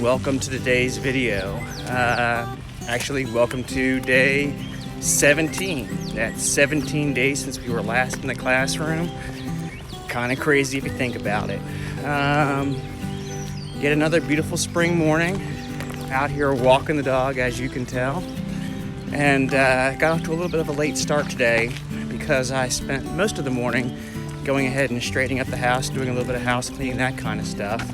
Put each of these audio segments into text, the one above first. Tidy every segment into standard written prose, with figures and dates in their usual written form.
and welcome to today's video. Actually, welcome to day 17. That's 17 days since we were last in the classroom. Kind of crazy if you think about it. Yet another beautiful spring morning. Out here walking the dog, as you can tell. And got off to a little bit of a late start today because I spent most of the morning going ahead and straightening up the house, doing a little bit of house cleaning, that kind of stuff.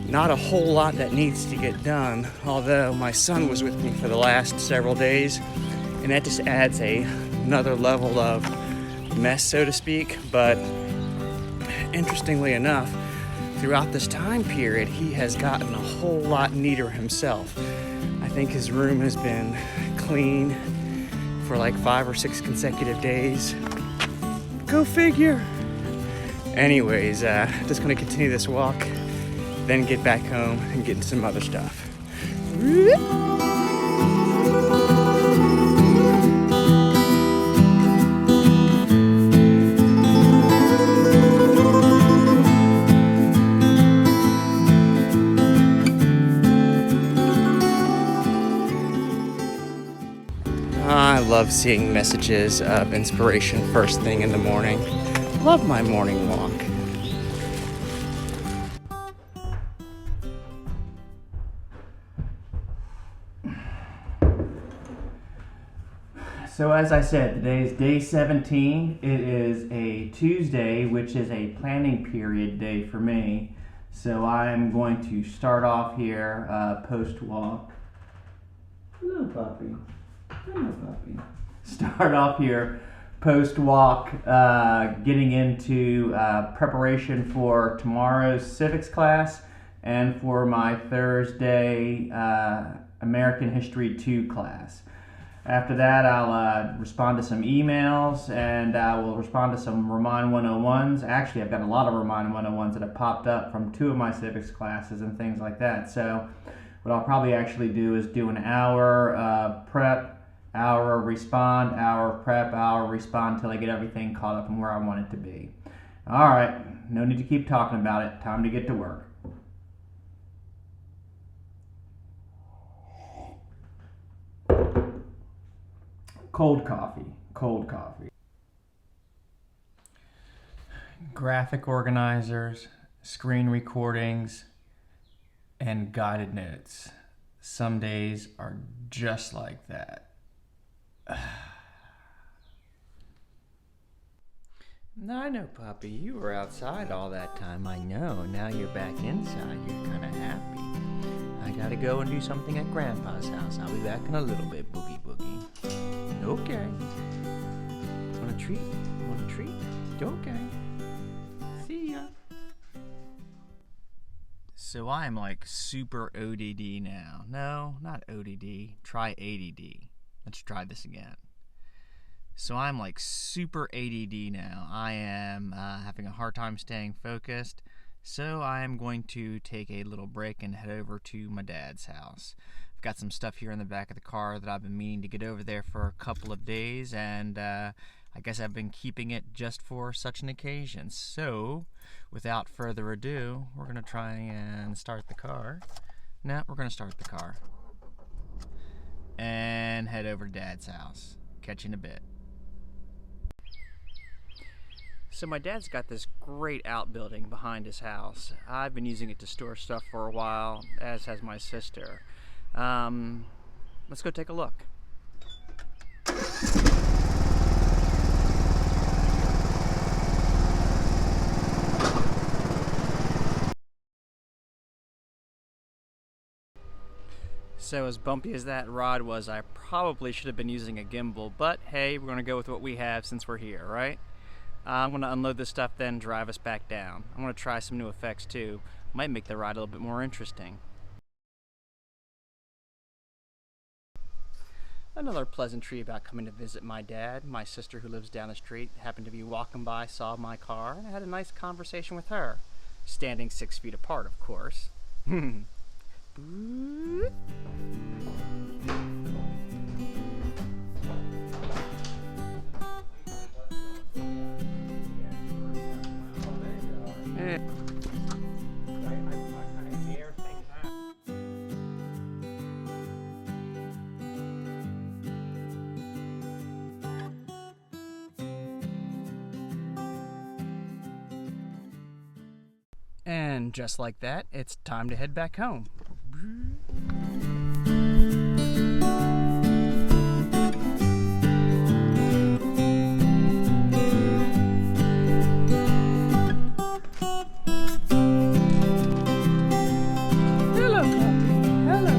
Not a whole lot that needs to get done, although my son was with me for the last several days, and that just adds another level of mess, so to speak. But interestingly enough, throughout this time period, he has gotten a whole lot neater himself. I think his room has been clean for like 5 or 6 consecutive days. Go figure. Anyways, just gonna continue this walk, then get back home and get into some other stuff. I love seeing messages of inspiration first thing in the morning. Love my morning walk. So as I said, today is day 17. It is a Tuesday, which is a planning period day for me. So I'm going to start off here post-walk. Hello, puppy. Hello, puppy. Start off here post-walk, getting into preparation for tomorrow's civics class and for my Thursday American History 2 class. After that, I'll respond to some emails, and I will respond to some Remind 101s. Actually, I've got a lot of Remind 101s that have popped up from 2 of my civics classes and things like that. So what I'll probably actually do is do an hour prep, hour respond, hour prep, hour respond, until I get everything caught up and where I want it to be. All right, no need to keep talking about it. Time to get to work. Cold coffee, cold coffee. Graphic organizers, screen recordings, and guided notes. Some days are just like that. No, I know, Poppy. You were outside all that time. I know. Now you're back inside. You're kind of happy. I gotta go and do something at Grandpa's house. I'll be back in a little bit, boogie boogie. Okay. Want a treat? Want a treat? Okay. See ya. So I'm like super ODD now. No, not ODD. Try ADD. Let's try this again. So I'm like super ADD now. I am having a hard time staying focused. So I am going to take a little break and head over to my dad's house. I've got some stuff here in the back of the car that I've been meaning to get over there for a couple of days, and I guess I've been keeping it just for such an occasion. So without further ado, we're going to try and start the car. Now we're going to start the car and head over to Dad's house. Catch you in a bit. So my dad's got this great outbuilding behind his house. I've been using it to store stuff for a while, as has my sister. Let's go take a look. So as bumpy as that rod was, I probably should have been using a gimbal, but hey, we're gonna go with what we have since we're here, right? I'm gonna unload this stuff, then drive us back down. I'm gonna try some new effects too. Might make the ride a little bit more interesting. Another pleasantry about coming to visit my dad. My sister, who lives down the street, happened to be walking by, saw my car, and I had a nice conversation with her. Standing 6 feet apart, of course. And just like that, it's time to head back home. Hello, puppy. Hello,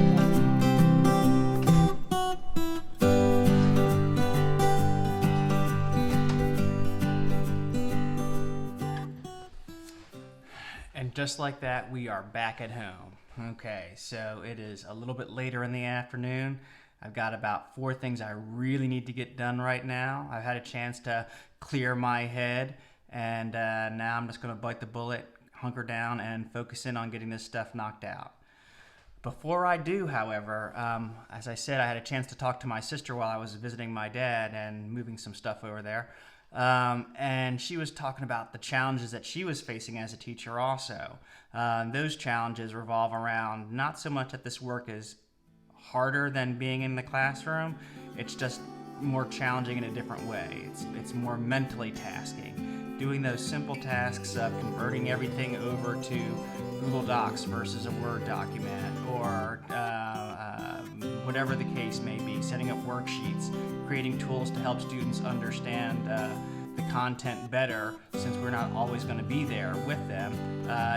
And just like that, we are back at home. Okay, so it is a little bit later in the afternoon. I've got about 4 things I really need to get done right now. I've had a chance to clear my head, and now I'm just going to bite the bullet, hunker down, and focus in on getting this stuff knocked out. Before I do, however, as I said, I had a chance to talk to my sister while I was visiting my dad and moving some stuff over there. And she was talking about the challenges that she was facing as a teacher also. Those challenges revolve around not so much that this work is harder than being in the classroom, it's just more challenging in a different way. It's more mentally tasking. Doing those simple tasks of converting everything over to Google Docs versus a Word document, or whatever the case may be, setting up worksheets, creating tools to help students understand the content better, since we're not always going to be there with them.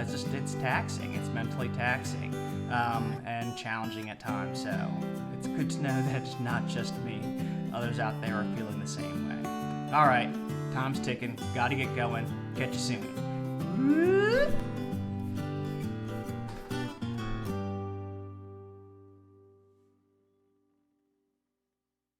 It's taxing, it's mentally taxing, and challenging at times. So it's good to know that it's not just me. Others out there are feeling the same way. All right, time's ticking, gotta get going. Catch you soon.